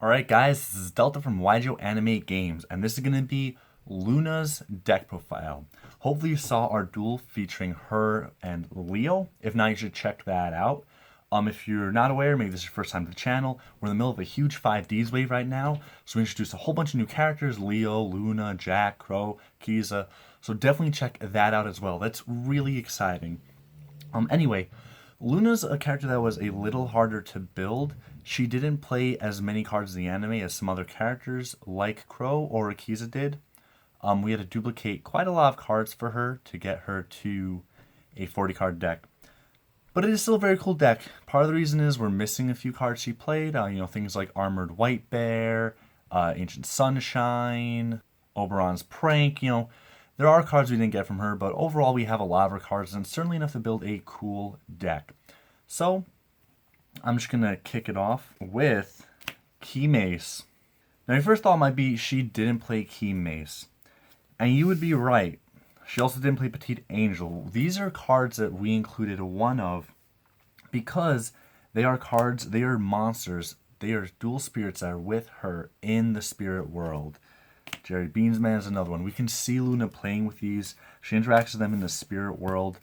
Alright guys, this is Delta from YGO Animate Games, and this is going to be Luna's deck profile. Hopefully you saw our duel featuring her and Leo. If not, you should check that out. If you're not aware, maybe this is your first time to the channel, we're in the middle of a huge 5Ds wave right now, so we introduced a whole bunch of new characters, Leo, Luna, Jack, Crow, Kiza, so definitely check that out as well. That's really exciting. Anyway, Luna's a character that was a little harder to build. She didn't play as many cards in the anime as some other characters like Crow or Akiza did. We had to duplicate quite a lot of cards for her to get her to a 40 card deck. But it is still a very cool deck. Part of the reason is we're missing a few cards she played. Things like Armored White Bear, Ancient Sunshine, Oberon's Prank. There are cards we didn't get from her, but overall we have a lot of her cards and certainly enough to build a cool deck. So I'm just going to kick it off with Key Mace. Now your first thought might be she didn't play Key Mace. And you would be right. She also didn't play Petite Angel. These are cards that we included one of because they are cards, they are monsters, they are dual spirits that are with her in the spirit world. Jerry Beansman is another one. We can see Luna playing with these. She interacts with them in the spirit world.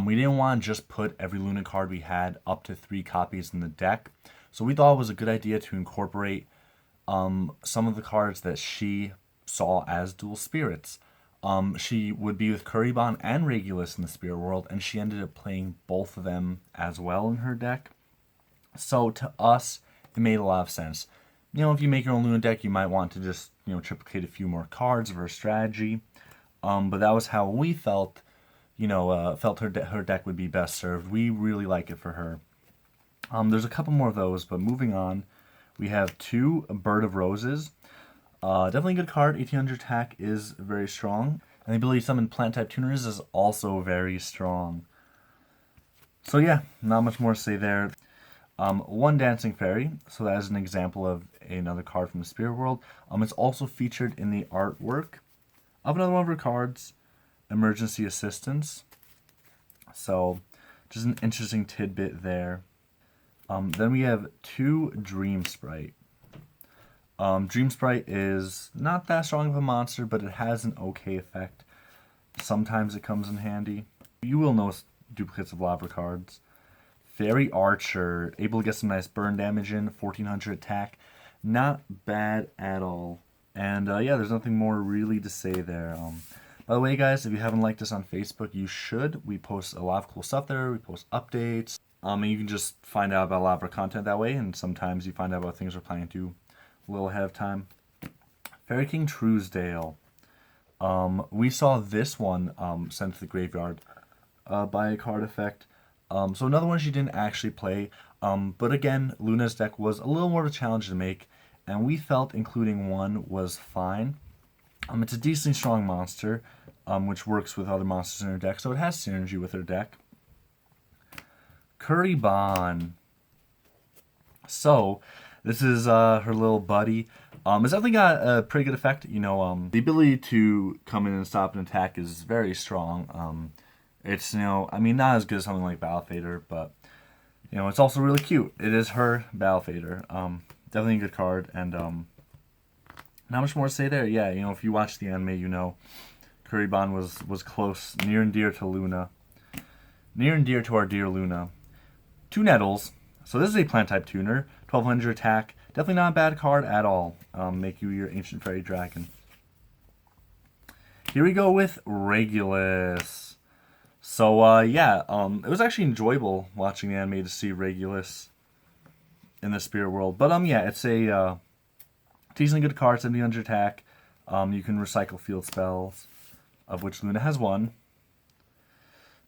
We didn't want to just put every Luna card we had up to 3 copies in the deck. So we thought it was a good idea to incorporate some of the cards that she saw as dual spirits. She would be with Kuribon and Regulus in the spirit world, and she ended up playing both of them as well in her deck. So to us, it made a lot of sense. If you make your own Luna deck, you might want to just, triplicate a few more cards of her strategy. But that was how we felt, her deck would be best served. We really like it for her. There's a couple more of those, but moving on, we have 2 Bird of Roses. Definitely a good card. 1800 attack is very strong. And the ability to summon plant type tuners is also very strong. So yeah, not much more to say there. 1 Dancing Fairy, so that is an example of another card from the spirit world. It's also featured in the artwork of another one of her cards, Emergency Assistance. So just an interesting tidbit there. Then we have 2 Dream Sprite. Dream Sprite is not that strong of a monster, but it has an okay effect. Sometimes it comes in handy. You will notice duplicates of a lot of her cards. Fairy Archer, able to get some nice burn damage in, 1400 attack. Not bad at all. And yeah, there's nothing more really to say there. By the way, guys, if you haven't liked us on Facebook, you should. We post a lot of cool stuff there. We post updates. And you can just find out about a lot of our content that way. And sometimes you find out about things we're planning to do a little ahead of time. Fairy King Truesdale. We saw this one sent to the graveyard by a card effect. So another one she didn't actually play. But again, Luna's deck was a little more of a challenge to make, and we felt including one was fine. It's a decently strong monster, which works with other monsters in her deck, so it has synergy with her deck. Kuribon. So this is her little buddy. It's definitely got a pretty good effect. The ability to come in and stop an attack is very strong. It's, not as good as something like Battle Fader, but, it's also really cute. It is her Battle Fader. Definitely a good card, and not much more to say there. Yeah, if you watch the anime, Kuribon was close, near and dear to Luna. Near and dear to our dear Luna. 2 Nettles. So this is a plant type tuner, 1200 attack. Definitely not a bad card at all. Make you your Ancient Fairy Dragon. Here we go with Regulus. So, yeah, it was actually enjoyable watching the anime to see Regulus in the spirit world. But, yeah, it's a decently good card, 1700 attack. You can recycle field spells, of which Luna has 1.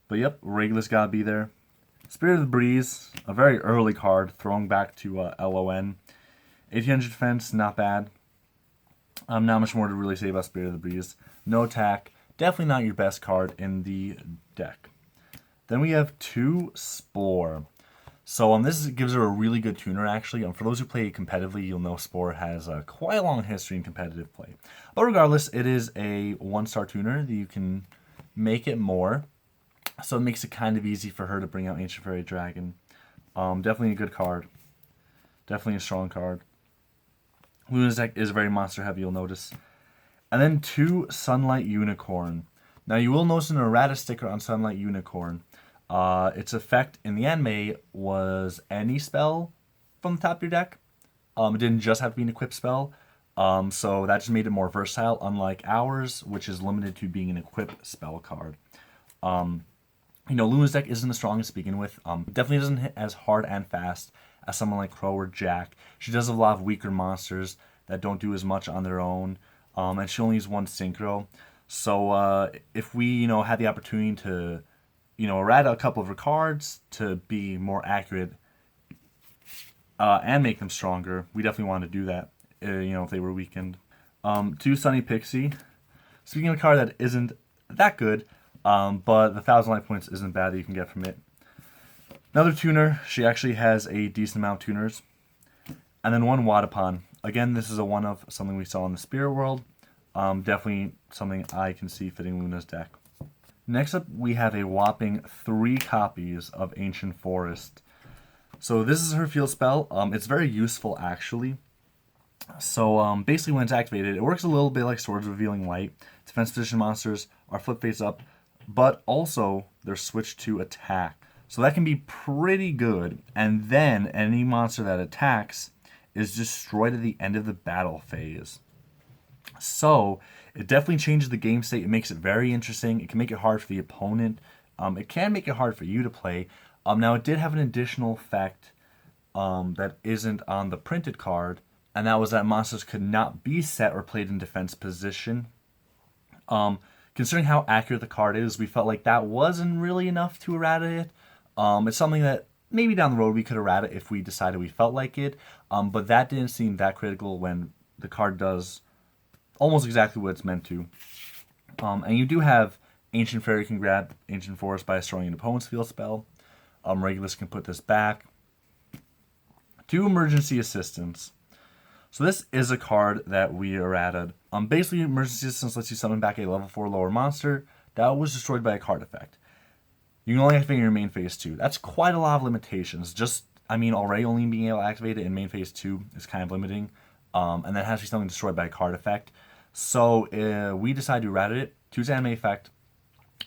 But, yep, Regulus gotta be there. Spirit of the Breeze, a very early card, throwing back to LON. 1800 defense, not bad. Not much more to really say about Spirit of the Breeze. No attack. Definitely not your best card in the deck. Then we have 2 Spore. So this gives her a really good tuner, actually. For those who play competitively, you'll know Spore has quite a long history in competitive play. But regardless, it is a 1-star tuner that you can make it more. So it makes it kind of easy for her to bring out Ancient Fairy Dragon. Definitely a good card. Definitely a strong card. Luna's deck is very monster heavy, you'll notice. And then 2 Sunlight Unicorn. Now you will notice an errata sticker on Sunlight Unicorn. Its effect in the anime was any spell from the top of your deck. It didn't just have to be an equipped spell. So that just made it more versatile, unlike ours, which is limited to being an equipped spell card. Luna's deck isn't the strongest to begin with. Definitely doesn't hit as hard and fast as someone like Crow or Jack. She does have a lot of weaker monsters that don't do as much on their own. And she only uses 1 synchro. So if we, had the opportunity to, errata a couple of her cards to be more accurate and make them stronger, we definitely want to do that, if they were weakened. 2 Sunny Pixie. Speaking of a card that isn't that good, but the 1,000 life points isn't bad that you can get from it. Another tuner. She actually has a decent amount of tuners. And then 1 Wadapon. Again, this is a one of something we saw in the Spirit World. Definitely something I can see fitting Luna's deck. Next up, we have a whopping 3 copies of Ancient Forest. So this is her field spell. It's very useful, actually. So basically when it's activated, it works a little bit like Swords Revealing Light. Defense position monsters are flip face up, but also they're switched to attack. So that can be pretty good. And then any monster that attacks is destroyed at the end of the battle phase. So it definitely changes the game state. It makes it very interesting. It can make it hard for the opponent. It can make it hard for you to play. Now it did have an additional effect that isn't on the printed card, and that was that monsters could not be set or played in defense position. Considering how accurate the card is, we felt like that wasn't really enough to errata it. It's something that maybe down the road we could errata if we decided we felt like it, but that didn't seem that critical when the card does almost exactly what it's meant to. And you do have Ancient Fairy can grab Ancient Forest by destroying an opponent's field spell. Regulus can put this back. 2 Emergency Assistance. So this is a card that we errated. Basically, Emergency Assistance lets you summon back a level 4 lower monster that was destroyed by a card effect. You can only activate in your main phase 2. That's quite a lot of limitations. Already only being able to activate it in main phase 2 is kind of limiting. And that has to be something destroyed by a card effect. So we decided to errata it to its anime effect,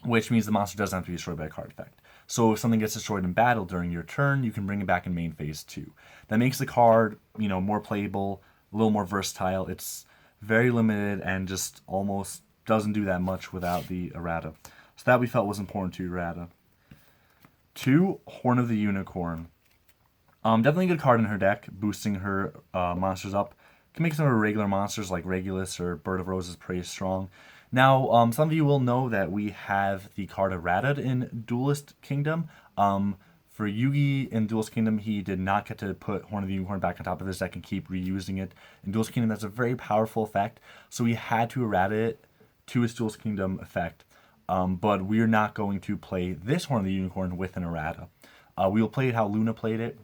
which means the monster doesn't have to be destroyed by a card effect. So if something gets destroyed in battle during your turn, you can bring it back in main phase 2. That makes the card, more playable, a little more versatile. It's very limited and just almost doesn't do that much without the errata. So that we felt was important to errata. 2 Horn of the Unicorn. Definitely a good card in her deck, boosting her monsters up. Can make some of her regular monsters like Regulus or Bird of Roses pretty strong. Now, some of you will know that we have the card errata in Duelist Kingdom. For Yugi in Duelist Kingdom, he did not get to put Horn of the Unicorn back on top of his deck and keep reusing it. In Duelist Kingdom, that's a very powerful effect, so we had to errata it to its Duelist Kingdom effect. But we're not going to play this Horn of the Unicorn with an errata. We will play it how Luna played it.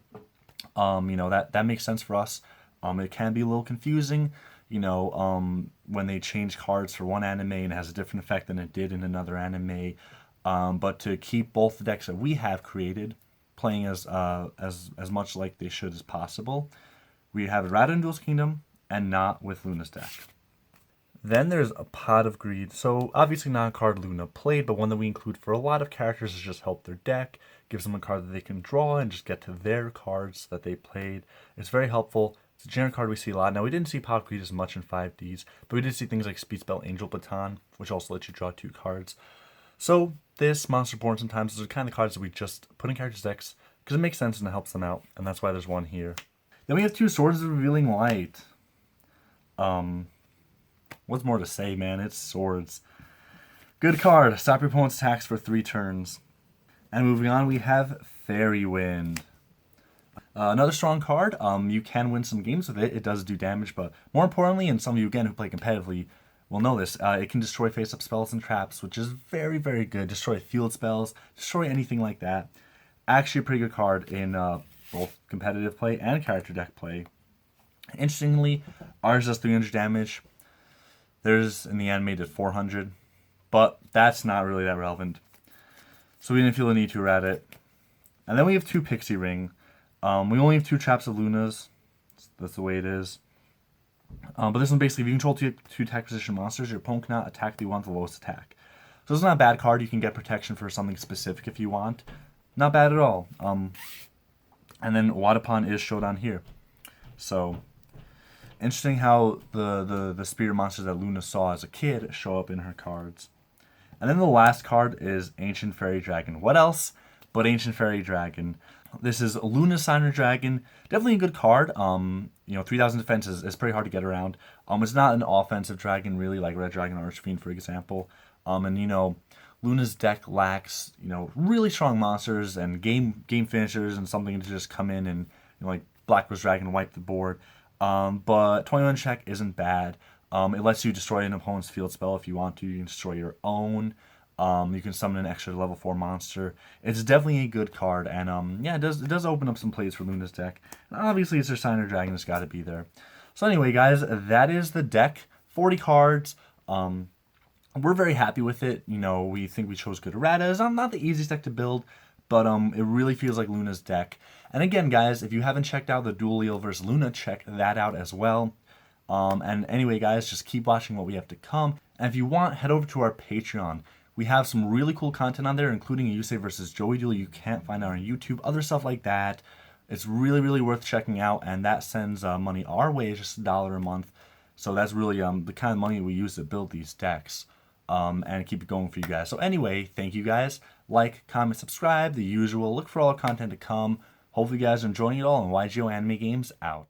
That makes sense for us. It can be a little confusing, when they change cards for one anime and it has a different effect than it did in another anime. But to keep both the decks that we have created playing as much like they should as possible, we have errata in Duelist Kingdom and not with Luna's deck. Then there's a Pot of Greed. So obviously not a card Luna played, but one that we include for a lot of characters to just help their deck, gives them a card that they can draw and just get to their cards that they played. It's very helpful. It's a generic card we see a lot. Now we didn't see Pot of Greed as much in 5Ds, but we did see things like Speed Spell Angel Baton, which also lets you draw 2 cards. So this Monster Born sometimes is the kind of cards that we just put in characters' decks because it makes sense and it helps them out, and that's why there's one here. Then we have 2 Swords of Revealing Light. What's more to say, man? It's swords. Good card. Stop your opponent's attacks for 3 turns. And moving on, we have Fairy Wind. Another strong card. You can win some games with it. It does do damage, but more importantly, and some of you again who play competitively will know this, it can destroy face-up spells and traps, which is very, very good. Destroy field spells, destroy anything like that. Actually a pretty good card in both competitive play and character deck play. Interestingly, ours does 300 damage. Theirs in the anime did 400, but that's not really that relevant. So we didn't feel the need to errata it. And then we have 2 Pixie Ring. We only have 2 traps of Lunas. That's the way it is. But this one basically, if you control two attack position monsters, your opponent cannot attack the one with the lowest attack. So it's not a bad card. You can get protection for something specific if you want. Not bad at all. And then Wadapon is showdown here. So interesting how the spirit monsters that Luna saw as a kid show up in her cards. And then the last card is Ancient Fairy Dragon. What else but Ancient Fairy Dragon? This is Luna Signer Dragon. Definitely a good card. 3,000 defense is pretty hard to get around. It's not an offensive dragon really, like Red Dragon or Archfiend, for example. Luna's deck lacks, really strong monsters and game finishers and something to just come in and, like Black Rose Dragon wipe the board. But 21 check isn't bad. It lets you destroy an opponent's field spell if you want to. You can destroy your own. You can summon an extra level 4 monster. It's definitely a good card, and it does open up some plays for Luna's deck. And obviously, it's her Signer Dragon. It's got to be there. So anyway, guys, that is the deck. 40 cards. We're very happy with it. We think we chose good erratas. Not the easiest deck to build, but it really feels like Luna's deck. And again, guys, if you haven't checked out the Duel Eel vs. Luna, check that out as well. And anyway, guys, just keep watching what we have to come. And if you want, head over to our Patreon. We have some really cool content on there, including a Yusei versus Joey duel you can't find on YouTube, other stuff like that. It's really, really worth checking out, and that sends money our way. It's just $1 a month. So that's really the kind of money we use to build these decks. And keep it going for you guys. So anyway, thank you guys. Like, comment, subscribe, the usual. Look for all the content to come. Hopefully you guys are enjoying it all, and YGO Anime Games out.